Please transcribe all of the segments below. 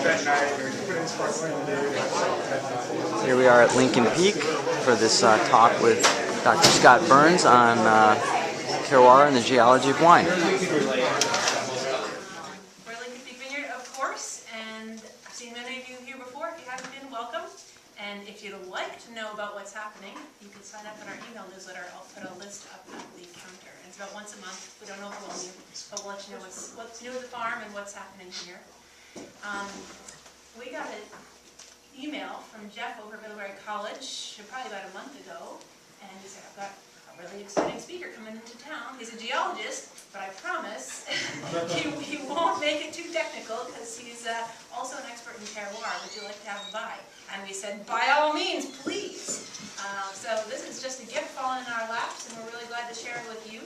Here we are at Lincoln Peak for this talk with Dr. Scott Burns on terroir and the geology of wine. We're Lincoln Peak Vineyard, of course, and I've seen many of you here before. If you haven't been, welcome. And if you'd like to know about what's happening, you can sign up in our email newsletter. I'll put a list up at the counter. It's about once a month. We don't overwhelm you, but we'll let you know what's new at the farm and what's happening here. We got an email from Jeff over at Middlebury College probably about a month ago, and he said, I've got a really exciting speaker coming into town. He's a geologist, but I promise he won't make it too technical because he's also an expert in terroir. Would you like to have him by? And we said, by all means, please. So this is just a gift falling in our laps, and we're really glad to share it with you.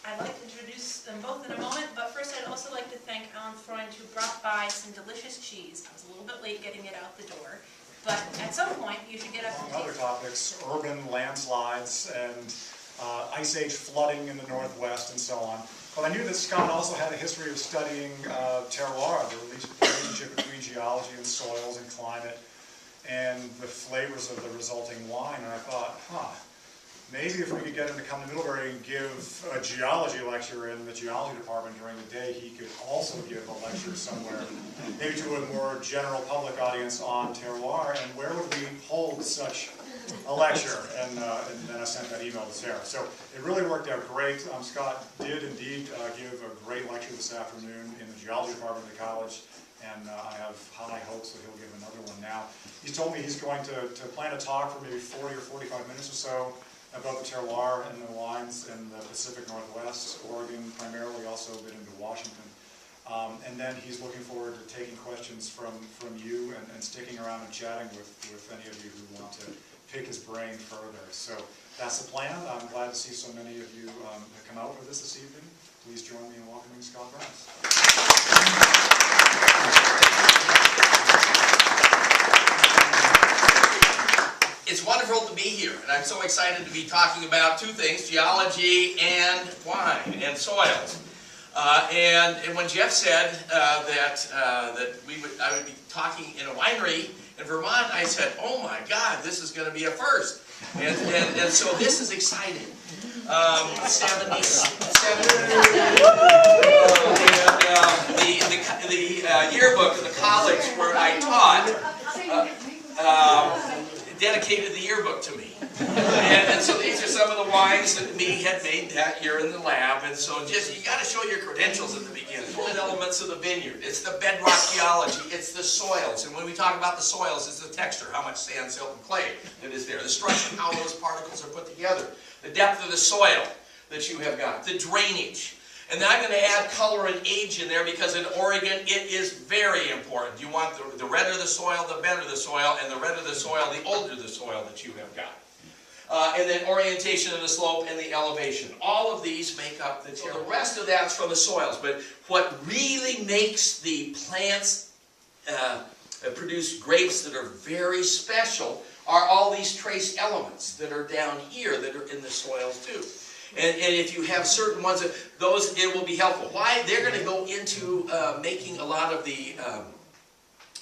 I'd like to introduce them both in a moment, but first I'd also like to thank Alan Freund, who brought by some delicious cheese. I was a little bit late getting it out the door, but at some point you should get up and other topics, urban landslides and ice age flooding in the Northwest and so on. But I knew that Scott also had a history of studying terroir, the relationship between geology and soils and climate, and the flavors of the resulting wine. And I thought, maybe if we could get him to come to Middlebury and give a geology lecture in the geology department during the day, he could also give a lecture somewhere, maybe to a more general public audience on terroir. And where would we hold such a lecture? And then I sent that email to Sarah. So it really worked out great. Scott did indeed give a great lecture this afternoon in the geology department of the college, and I have high hopes that he'll give another one now. He's told me he's going to plan a talk for maybe 40 or 45 minutes or so about the terroir and the wines in the Pacific Northwest, Oregon primarily, also a bit into Washington. And then he's looking forward to taking questions from you and sticking around and chatting with any of you who want to pick his brain further. So that's the plan. I'm glad to see so many of you have come out for this evening. Please join me in welcoming Scott Burns. It's wonderful to be here, and I'm so excited to be talking about two things, geology and wine and soils. And when Jeff said that I would be talking in a winery in Vermont, I said, oh my God, this is going to be a first. And so this is exciting. The yearbook of the college where I taught dedicated the yearbook to me. And so these are some of the wines that me had made that year in the lab. And so just, you got to show your credentials at the beginning. The elements of the vineyard. It's the bedrock geology. It's the soils. And when we talk about the soils, it's the texture, how much sand, silt, and clay that is there. The structure, how those particles are put together. The depth of the soil that you have got. The drainage. And then I'm going to add color and age in there because in Oregon it is very important. You want the redder the soil, the better the soil, and the redder the soil, the older the soil that you have got. And then orientation of the slope and the elevation. All of these make up the terroir. The rest of that's from the soils, but what really makes the plants produce grapes that are very special are all these trace elements that are down here that are in the soils too. And if you have certain ones, those it will be helpful. Why? They're going to go into making a lot of the.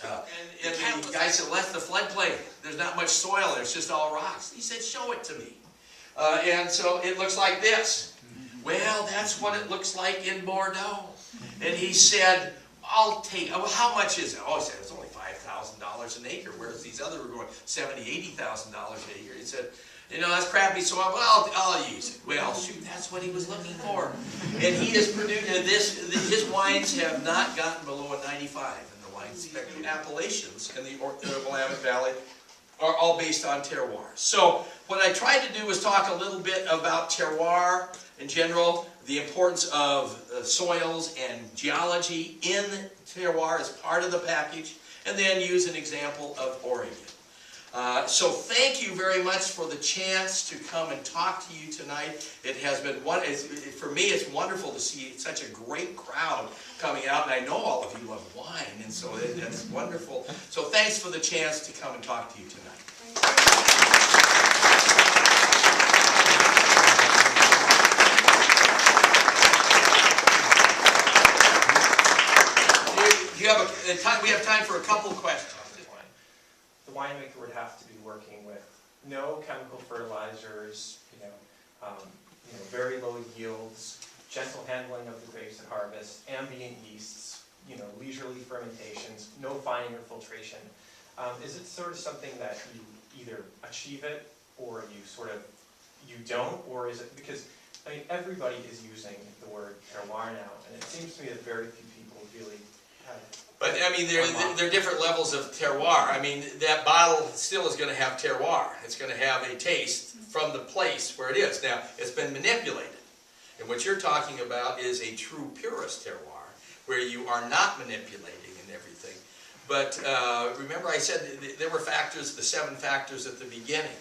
And the guy said, "Left the floodplain. There's not much soil there. It's just all rocks." He said, "Show it to me." And so it looks like this. Well, that's what it looks like in Bordeaux. And he said, "I'll take. Well, how much is it?" Oh, he said, "It's only $5,000 an acre." Whereas these others were going $70,000, $80,000 an acre. He said, "You know, that's crappy soil, but I'll use it." Well, shoot, that's what he was looking for. And he has produced his wines have not gotten below a 95 in the wine spectrum. Appellations in the Willamette Valley are all based on terroir. So what I tried to do was talk a little bit about terroir in general, the importance of soils and geology in terroir as part of the package, and then use an example of Oregon. So thank you very much for the chance to come and talk to you tonight. It has been for me, it's wonderful to see such a great crowd coming out, and I know all of you love wine, and so that's wonderful. So thanks for the chance to come and talk to you tonight. you have we have time for a couple questions. The winemaker would have to be working with no chemical fertilizers, very low yields, gentle handling of the grapes at harvest, ambient yeasts, leisurely fermentations, no fining or filtration. Is it sort of something that you either achieve it or you don't, or is it because everybody is using the word terroir now, and it seems to me that very few people really have. But I mean, there are different levels of terroir. I mean, that bottle still is going to have terroir. It's going to have a taste from the place where it is. Now, it's been manipulated. And what you're talking about is a true purist terroir, where you are not manipulating and everything. But remember I said there were factors, the 7 factors at the beginning.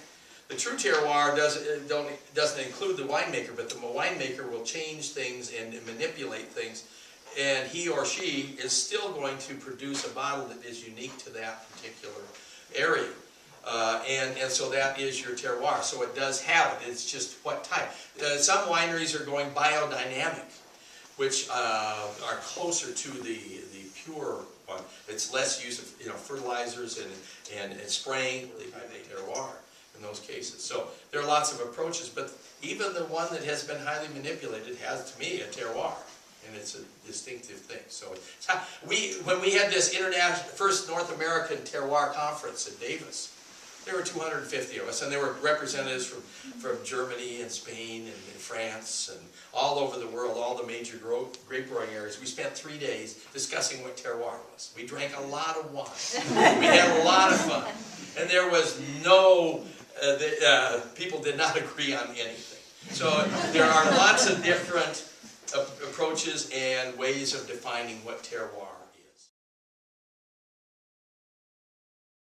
The true terroir doesn't include the winemaker, but the winemaker will change things and manipulate things. And he or she is still going to produce a bottle that is unique to that particular area. And so that is your terroir. So it does have it. It's just what type. Some wineries are going biodynamic, which are closer to the pure one. It's less use of fertilizers and spraying the terroir in those cases. So there are lots of approaches, but even the one that has been highly manipulated has, to me, a terroir. And it's a distinctive thing. So when we had this first North American terroir conference in Davis, there were 250 of us, and there were representatives from Germany and Spain and France and all over the world, all the major grape growing areas. We spent 3 days discussing what terroir was. We drank a lot of wine. We had a lot of fun. And there was no, people did not agree on anything. So there are lots of different approaches and ways of defining what terroir